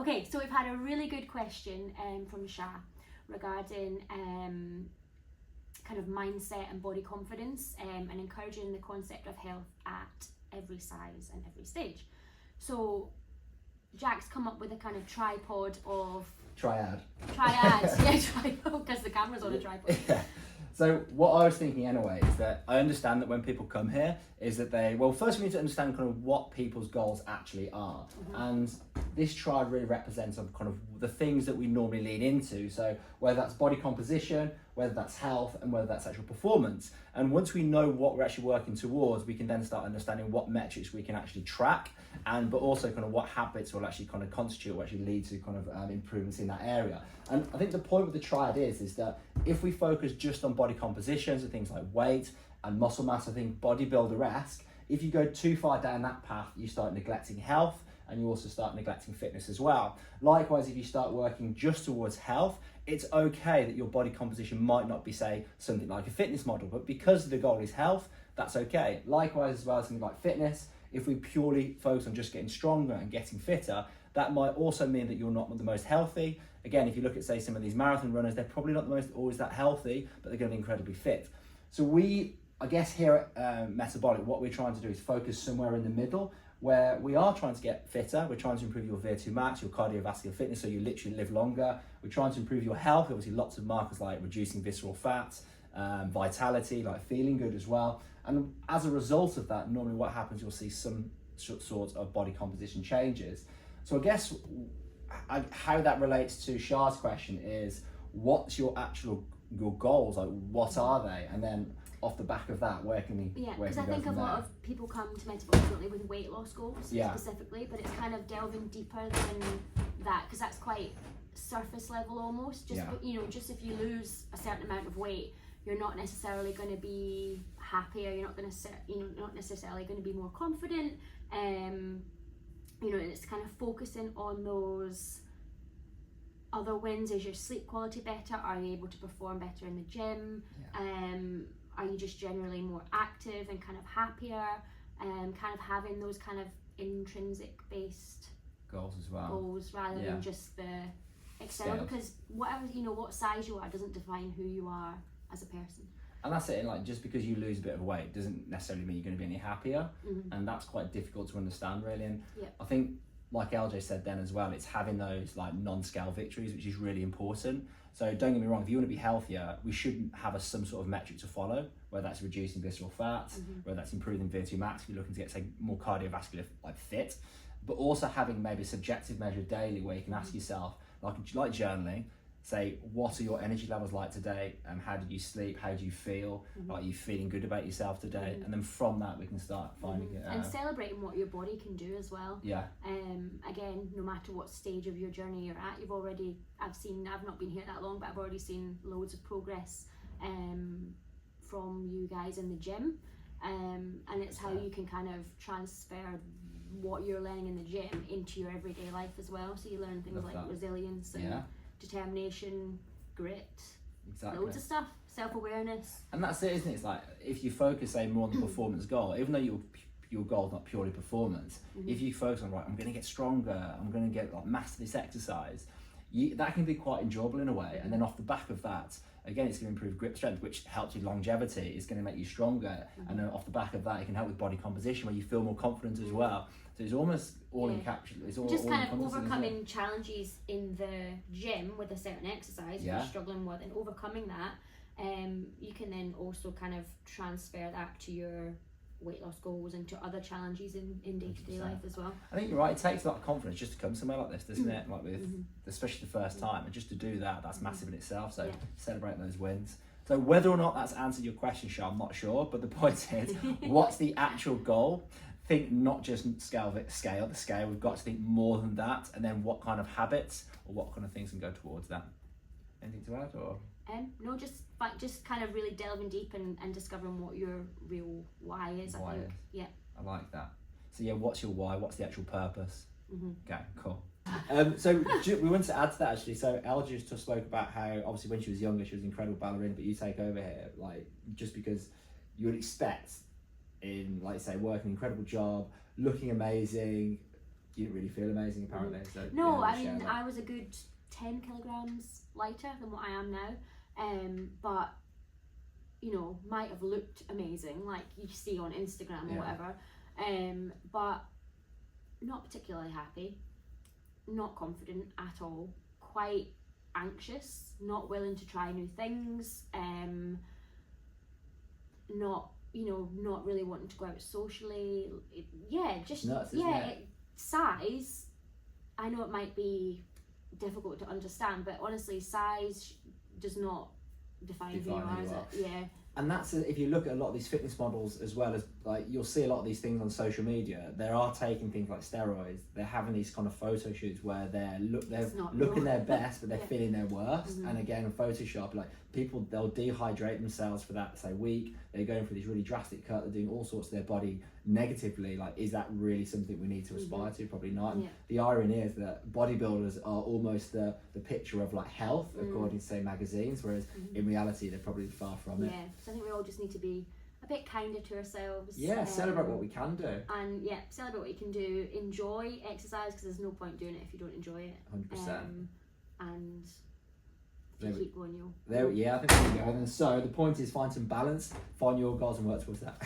Okay, so we've had a really good question from Shah regarding kind of mindset and body confidence and encouraging the concept of health at every size and every stage. So Jack's come up with a kind of tripod of... Triad. Yeah, tripod, because the camera's on a tripod. Yeah. So what I was thinking anyway is that I understand that when people come here is that first we need to understand kind of what people's goals actually are. And this triad really represents kind of the things that we normally lean into. So whether that's body composition, whether that's health, and whether that's actual performance. And once we know what we're actually working towards, we can then start understanding what metrics we can actually track, but also kind of what habits will actually kind of constitute or actually lead to kind of improvements in that area. And I think the point with the triad is that if we focus just on body composition, so things like weight and muscle mass, I think bodybuilder-esque, if you go too far down that path, you start neglecting health, and you also start neglecting fitness as well. Likewise, if you start working just towards health, it's okay that your body composition might not be, say, something like a fitness model, but because the goal is health, that's okay. Likewise, as well as something like fitness, if we purely focus on just getting stronger and getting fitter, that might also mean that you're not the most healthy. Again, if you look at, say, some of these marathon runners, they're probably not the most always that healthy, but they're going to be incredibly fit. So I guess here at Metabolic, what we're trying to do is focus somewhere in the middle, where we are trying to get fitter. We're trying to improve your VO2 max, your cardiovascular fitness, so you literally live longer. We're trying to improve your health, obviously lots of markers like reducing visceral fat, vitality, like feeling good as well. And as a result of that, normally what happens, you'll see some sorts of body composition changes. So I guess how that relates to Shah's question is, what's your goals? Like, what are they? And then off the back of that, where can we? Yeah, because I think a lot of people come to Metabolic with weight loss goals specifically, but it's kind of delving deeper than that, because that's quite surface level almost. Just just if you lose a certain amount of weight, you're not necessarily going to be happier. You're not going to not necessarily going to be more confident. And it's kind of focusing on those other wins. Is your sleep quality better? Are you able to perform better in the gym? Are you just generally more active and kind of happier? Kind of having those kind of intrinsic based goals as well. Goals rather than just the external. Scales. Because whatever what size you are doesn't define who you are as a person. And that's it. And like, just because you lose a bit of weight doesn't necessarily mean you're going to be any happier. And that's quite difficult to understand, really. And I think, like LJ said then as well, it's having those like non-scale victories, which is really important. So don't get me wrong, if you want to be healthier, we should have some sort of metric to follow, whether that's reducing visceral fat, whether that's improving VO2 max, if you're looking to get, say, more cardiovascular like fit, but also having maybe a subjective measure daily where you can ask yourself, like journaling, say, what are your energy levels like today? How did you sleep? How do you feel? Are you feeling good about yourself today? And then from that, we can start finding it. And celebrating what your body can do as well. Yeah. Again, no matter what stage of your journey you're at, I've not been here that long, but I've already seen loads of progress from you guys in the gym. And it's how you can kind of transfer what you're learning in the gym into your everyday life as well. So you learn things like resilience and determination, grit, loads of stuff, self-awareness. And that's it, isn't it? It's like, if you focus, say, more on the performance goal, even though your goal is not purely performance, if you focus on, right, I'm going to get stronger, I'm going to get master this exercise, that can be quite enjoyable in a way. And then off the back of that, again, it's going to improve grip strength, which helps with longevity. It's going to make you stronger. And then off the back of that, it can help with body composition, where you feel more confident as well. So it's almost all encapsulated. It's all just kind of overcoming challenges in the gym with a certain exercise if you're struggling with, and overcoming that. You can then also kind of transfer that to your weight loss goals and to other challenges in day-to-day life as well. I think you're right. It takes a lot of confidence just to come somewhere like this, doesn't it? Like with, especially the first time, and just to do that, that's massive in itself. So celebrate those wins. So whether or not that's answered your question, Shah, I'm not sure. But the point is, what's the actual goal? Think not just scale the scale. We've got to think more than that, and then what kind of habits or what kind of things can go towards that. Anything to add, or? No, just kind of really delving deep and discovering what your real why is. I think. Yeah. I like that. So what's your why? What's the actual purpose? Okay, cool. So we want to add to that actually. So Elle just spoke about how obviously when she was younger she was an incredible ballerina, but you take over here just because you would expect in, like, say, working an incredible job, looking amazing, you didn't really feel amazing apparently. So no, yeah, I mean I was a good 10 kilograms lighter than what I am now, but you know, might have looked amazing like you see on Instagram or whatever, but not particularly happy, not confident at all, quite anxious, not willing to try new things, not really wanting to go out socially. Size, I know it might be difficult to understand, but honestly size does not define who you are, is it? Yeah. And that's if you look at a lot of these fitness models, as well as like you'll see a lot of these things on social media. They are taking things like steroids. They're having these kind of photo shoots where they're looking their best, but they're feeling their worst. And again, in Photoshop, like people, they'll dehydrate themselves for that say week. They're going for these really drastic cut. They're doing all sorts to their body negatively. Like, is that really something we need to aspire to? Probably not. And the irony is that bodybuilders are almost the picture of like health, according to say magazines, whereas in reality they're probably far from it. Yeah, so I think we all just need to be a bit kinder to ourselves. Yeah, celebrate what we can do. And celebrate what you can do. Enjoy exercise, because there's no point doing it if you don't enjoy it. 100%. And if you keep going, you'll... I think there we go. And so the point is, find some balance, find your goals and work towards that.